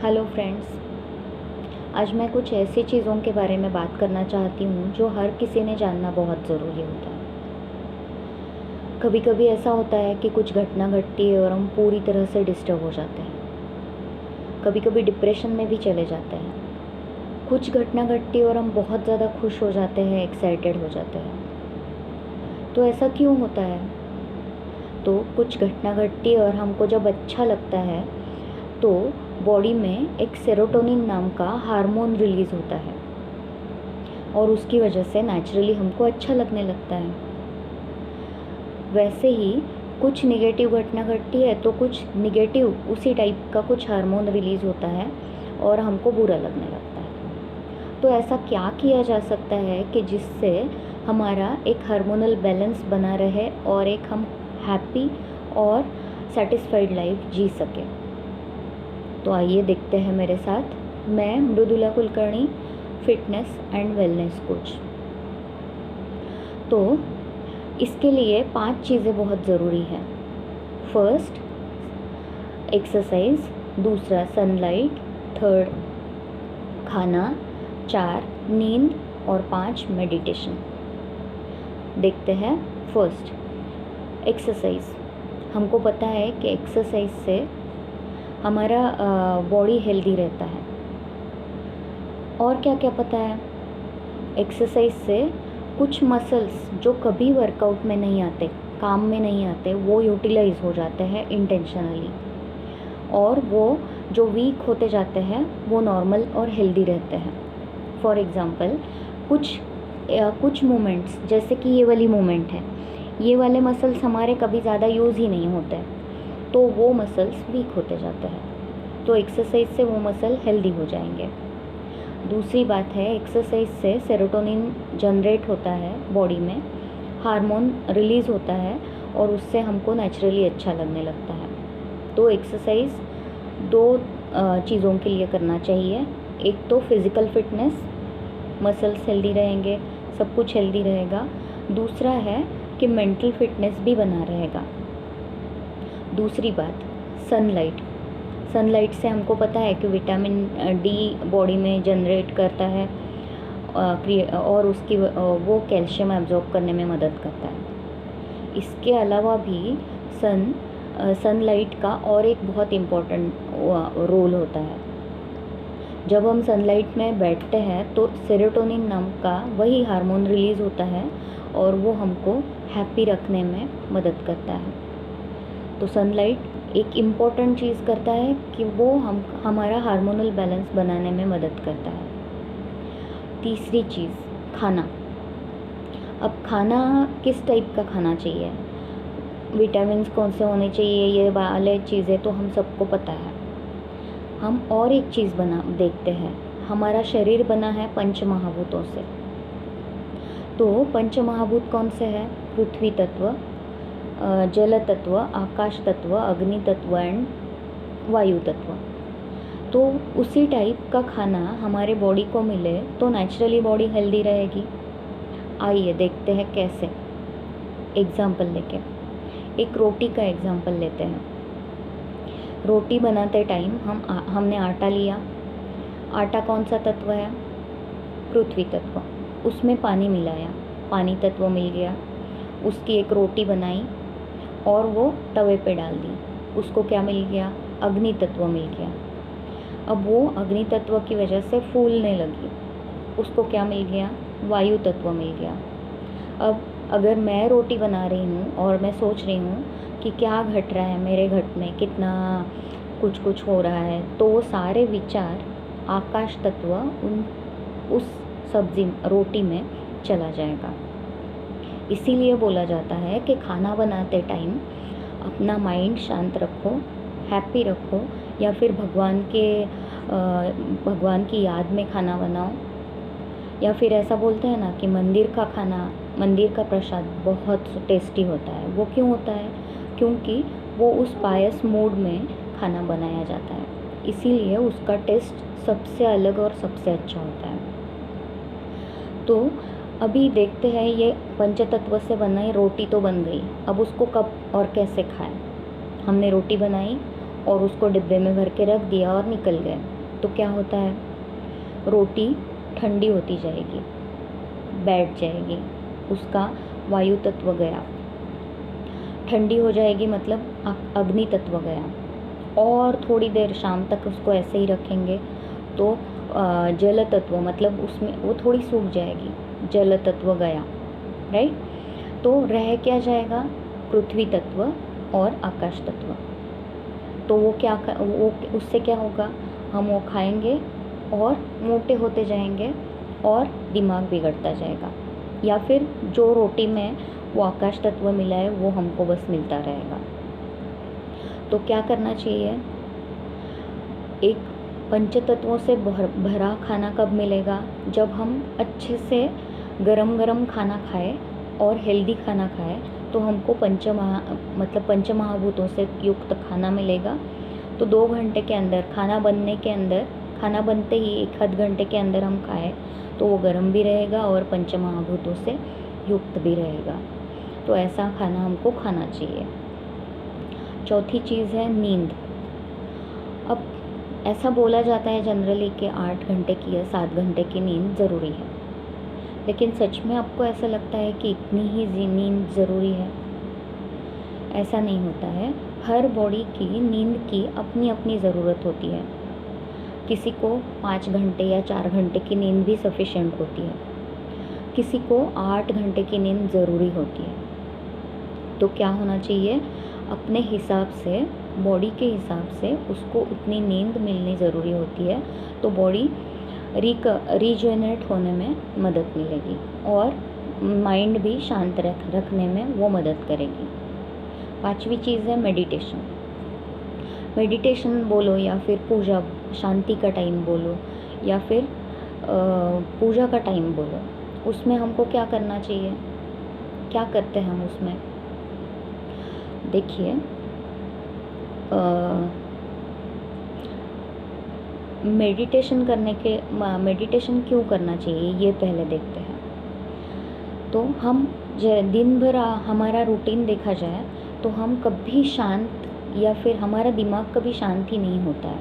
Hello friends. आज मैं कुछ ऐसी चीज़ों के बारे में बात करना चाहती हूँ जो हर किसी ने जानना बहुत ज़रूरी होता है। कभी कभी ऐसा होता है कि कुछ घटना घटती है और हम पूरी तरह से डिस्टर्ब हो जाते हैं। कभी कभी डिप्रेशन में भी चले जाते हैं। कुछ घटना घटती है और हम बहुत ज़्यादा खुश हो जाते हैं, एक्साइटेड हो जाते हैं। तो ऐसा क्यों होता है? तो कुछ घटना घटती है और हमको जब अच्छा लगता है तो बॉडी में एक सेरोटोनिन नाम का हार्मोन रिलीज़ होता है और उसकी वजह से नेचुरली हमको अच्छा लगने लगता है। वैसे ही कुछ निगेटिव घटना घटती है तो कुछ निगेटिव उसी टाइप का कुछ हार्मोन रिलीज़ होता है और हमको बुरा लगने लगता है। तो ऐसा क्या किया जा सकता है कि जिससे हमारा एक हार्मोनल बैलेंस बना रहे और एक हम हैप्पी और सेटिस्फाइड लाइफ जी सकें? तो आइए देखते हैं मेरे साथ। मैं Mridula Kulkarni, fitness and wellness coach. तो इसके लिए 5 चीज़ें बहुत ज़रूरी हैं। फर्स्ट एक्सरसाइज, दूसरा सनलाइट, थर्ड खाना, 4 नींद और 5 मेडिटेशन। देखते हैं। First exercise. हमको पता है कि एक्सरसाइज से हमारा बॉडी हेल्दी रहता है। और क्या क्या पता है? एक्सरसाइज से कुछ मसल्स जो कभी वर्कआउट में नहीं आते, काम में नहीं आते, वो यूटिलाइज हो जाते हैं इंटेंशनली, और वो जो वीक होते जाते हैं वो नॉर्मल और हेल्दी रहते हैं। फॉर एग्ज़ाम्पल कुछ मूवमेंट्स, जैसे कि ये वाली मूवमेंट है, ये वाले मसल्स हमारे कभी ज़्यादा यूज़ ही नहीं होते, तो वो मसल्स वीक होते जाते हैं। तो एक्सरसाइज से वो मसल हेल्दी हो जाएंगे। दूसरी बात है, एक्सरसाइज से सेरोटोनिन जनरेट होता है बॉडी में, हार्मोन रिलीज़ होता है और उससे हमको नेचुरली अच्छा लगने लगता है। तो एक्सरसाइज 2 चीज़ों के लिए करना चाहिए। एक तो फिज़िकल फिटनेस, मसल्स हेल्दी रहेंगे, सब कुछ हेल्दी रहेगा। दूसरा है कि मेंटल फिटनेस भी बना रहेगा। दूसरी बात, सनलाइट से हमको पता है कि विटामिन डी बॉडी में जनरेट करता है और उसकी वो कैल्शियम एब्जॉर्ब करने में मदद करता है। इसके अलावा भी सनलाइट का और एक बहुत इम्पोर्टेंट रोल होता है। जब हम सनलाइट में बैठते हैं तो सेरोटोनिन नाम का वही हार्मोन रिलीज़ होता है और वो हमको हैप्पी रखने में मदद करता है। तो सनलाइट एक इम्पॉर्टेंट चीज़ करता है कि वो हमारा हार्मोनल बैलेंस बनाने में मदद करता है। तीसरी चीज़, खाना। अब खाना किस टाइप का खाना चाहिए, विटामिन्स कौन से होने चाहिए, ये वाले चीज़ें तो हम सबको पता है। हम और एक चीज़ देखते हैं। हमारा शरीर बना है पंचमहाभूतों से। तो पंचमहाभूत कौन से हैं? पृथ्वी तत्व, जल तत्व, आकाश तत्व, अग्नि तत्व एंड वायु तत्व। तो उसी टाइप का खाना हमारे बॉडी को मिले तो नेचुरली बॉडी हेल्दी रहेगी। आइए देखते हैं कैसे। एग्जाम्पल लेके एक रोटी का एग्जाम्पल लेते हैं। रोटी बनाते टाइम हमने आटा लिया। आटा कौन सा तत्व है? पृथ्वी तत्व। उसमें पानी मिलाया, पानी तत्व मिल गया। उसकी एक रोटी बनाई और वो तवे पे डाल दी, उसको क्या मिल गया? अग्नि तत्व मिल गया। अब वो अग्नि तत्व की वजह से फूलने लगी, उसको क्या मिल गया? वायु तत्व मिल गया। अब अगर मैं रोटी बना रही हूँ और मैं सोच रही हूँ कि क्या घट रहा है मेरे घट में, कितना कुछ हो रहा है, तो वो सारे विचार आकाश तत्व उस सब्जी रोटी में चला जाएगा। इसीलिए बोला जाता है कि खाना बनाते टाइम अपना माइंड शांत रखो, हैप्पी रखो, या फिर भगवान की याद में खाना बनाओ। या फिर ऐसा बोलते हैं ना कि मंदिर का प्रसाद बहुत टेस्टी होता है। वो क्यों होता है? क्योंकि वो उस पायस मूड में खाना बनाया जाता है, इसीलिए उसका टेस्ट सबसे अलग और सबसे अच्छा होता है। तो अभी देखते हैं, ये पंचतत्व से बनाई रोटी तो बन गई, अब उसको कब और कैसे खाएं? हमने रोटी बनाई और उसको डिब्बे में भर के रख दिया और निकल गए, तो क्या होता है, रोटी ठंडी होती जाएगी, बैठ जाएगी, उसका वायु तत्व गया, ठंडी हो जाएगी मतलब अग्नि तत्व गया। और थोड़ी देर शाम तक उसको ऐसे ही रखेंगे तो जल तत्व मतलब उसमें वो थोड़ी सूख जाएगी, जल तत्व गया, राइट। तो रह क्या जाएगा, पृथ्वी तत्व और आकाश तत्व। तो वो उससे क्या होगा, हम वो खाएंगे और मोटे होते जाएंगे और दिमाग बिगड़ता जाएगा, या फिर जो रोटी में वो आकाश तत्व मिला है वो हमको बस मिलता रहेगा। तो क्या करना चाहिए, एक पंच तत्वों से भरा खाना कब मिलेगा, जब हम अच्छे से गरम गरम खाना खाएं और हेल्दी खाना खाएं, तो हमको पंच महाभूतों से युक्त खाना मिलेगा। तो 2 घंटे के अंदर खाना बनते ही 1 आध घंटे के अंदर हम खाएं तो वो गर्म भी रहेगा और पंच महाभूतों से युक्त भी रहेगा। तो ऐसा खाना हमको खाना चाहिए। चौथी चीज़ है नींद। अब ऐसा बोला जाता है जनरली कि 8 घंटे की या 7 घंटे की नींद ज़रूरी है, लेकिन सच में आपको ऐसा लगता है कि इतनी ही नींद ज़रूरी है? ऐसा नहीं होता है। हर बॉडी की नींद की अपनी अपनी ज़रूरत होती है। किसी को 5 घंटे या 4 घंटे की नींद भी सफिशिएंट होती है, किसी को 8 घंटे की नींद ज़रूरी होती है। तो क्या होना चाहिए, अपने हिसाब से, बॉडी के हिसाब से उसको उतनी नींद मिलनी ज़रूरी होती है। तो बॉडी रीजनरेट होने में मदद मिलेगी और माइंड भी शांत रखने में वो मदद करेगी। 5वीं चीज़ है मेडिटेशन। मेडिटेशन बोलो या फिर पूजा, शांति का टाइम बोलो या फिर पूजा का टाइम बोलो, उसमें हमको क्या करना चाहिए, क्या करते हैं हम उसमें? देखिए, मेडिटेशन क्यों करना चाहिए ये पहले देखते हैं। तो हम दिन भर हमारा रूटीन देखा जाए तो हम कभी शांत या फिर हमारा दिमाग कभी शांत ही नहीं होता है।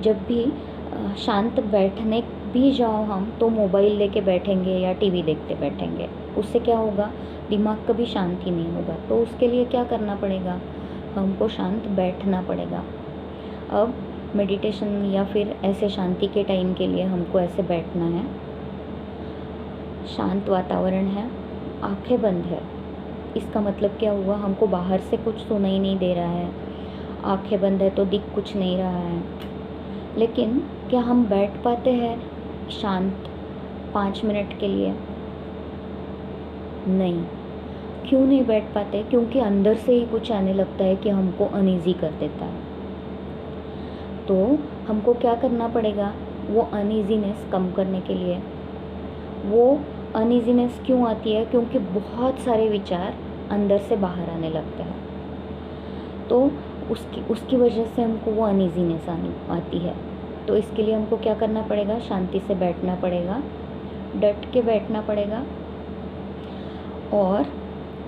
जब भी शांत बैठने भी जाओ हम तो मोबाइल लेके बैठेंगे या टीवी देखते बैठेंगे, उससे क्या होगा, दिमाग कभी शांत ही नहीं होगा। तो उसके लिए क्या करना पड़ेगा, हमको शांत बैठना पड़ेगा। अब मेडिटेशन या फिर ऐसे शांति के टाइम के लिए हमको ऐसे बैठना है, शांत वातावरण है, आंखें बंद है। इसका मतलब क्या हुआ, हमको बाहर से कुछ सुनाई नहीं दे रहा है, आंखें बंद है तो दिख कुछ नहीं रहा है। लेकिन क्या हम बैठ पाते हैं शांत 5 मिनट के लिए? नहीं। क्यों नहीं बैठ पाते? क्योंकि अंदर से ही कुछ आने लगता है कि हमको अनईजी कर देता है। तो हमको क्या करना पड़ेगा, वो अनईजीनेस कम करने के लिए। वो अनईजीनेस क्यों आती है, क्योंकि बहुत सारे विचार अंदर से बाहर आने लगते हैं, तो उसकी वजह से हमको वो अनईजीनेस आती है। तो इसके लिए हमको क्या करना पड़ेगा, शांति से बैठना पड़ेगा, डट के बैठना पड़ेगा और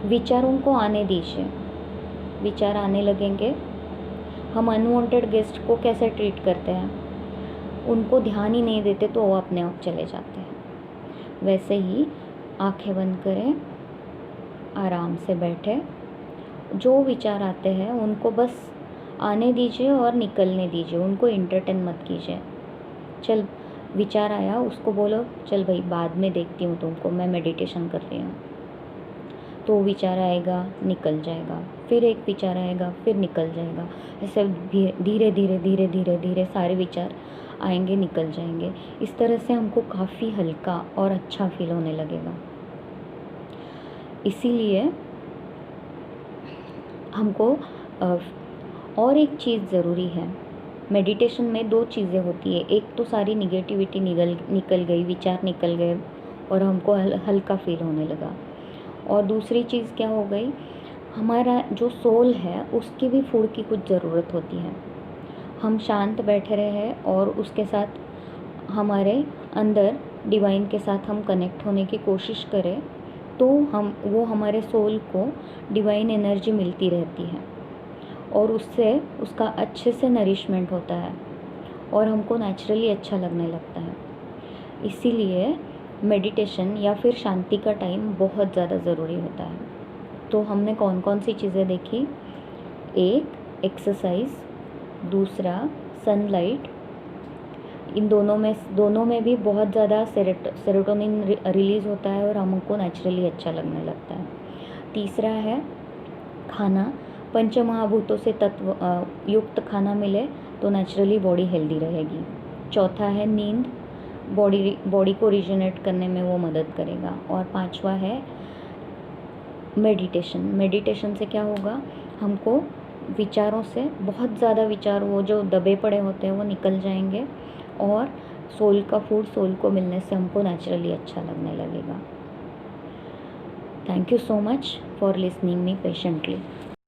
विचारों को आने दीजिए। विचार आने लगेंगे। हम अनवांटेड गेस्ट को कैसे ट्रीट करते हैं, उनको ध्यान ही नहीं देते तो वो अपने आप चले जाते हैं। वैसे ही आंखें बंद करें, आराम से बैठे, जो विचार आते हैं उनको बस आने दीजिए और निकलने दीजिए, उनको इंटरटेन मत कीजिए। चल विचार आया, उसको बोलो चल भाई बाद में देखती हूँ तुमको, मैं मेडिटेशन कर रही हूँ। तो विचार आएगा, निकल जाएगा, फिर एक विचार आएगा, फिर निकल जाएगा। ऐसे धीरे धीरे धीरे धीरे धीरे सारे विचार आएंगे, निकल जाएंगे। इस तरह से हमको काफ़ी हल्का और अच्छा फील होने लगेगा। इसीलिए हमको और एक चीज़ ज़रूरी है, मेडिटेशन में 2 चीज़ें होती है। एक तो सारी निगेटिविटी निकल गई, विचार निकल गए और हमको हल्का फील होने लगा। और दूसरी चीज़ क्या हो गई, हमारा जो सोल है उसकी भी फूड की कुछ ज़रूरत होती है। हम शांत बैठे रहे और उसके साथ हमारे अंदर डिवाइन के साथ हम कनेक्ट होने की कोशिश करें तो वो हमारे सोल को डिवाइन एनर्जी मिलती रहती है और उससे उसका अच्छे से नरिशमेंट होता है और हमको नेचुरली अच्छा लगने लगता है। इसीलिए मेडिटेशन या फिर शांति का टाइम बहुत ज़्यादा ज़रूरी होता है। तो हमने कौन कौन सी चीज़ें देखी? एक, एक्सरसाइज, दूसरा सनलाइट। इन दोनों में भी बहुत ज़्यादा सेरोटोनिन रिलीज़ होता है और हमको नेचुरली अच्छा लगने लगता है। तीसरा है खाना, पंचमहाभूतों से तत्व युक्त खाना मिले तो नेचुरली बॉडी हेल्दी रहेगी। चौथा है नींद, बॉडी को रिजनरेट करने में वो मदद करेगा। और पांचवा है मेडिटेशन। मेडिटेशन से क्या होगा, हमको विचारों से, बहुत ज़्यादा विचार वो जो दबे पड़े होते हैं वो निकल जाएंगे और सोल का फूड सोल को मिलने से हमको नेचुरली अच्छा लगने लगेगा। Thank you so much for listening me patiently.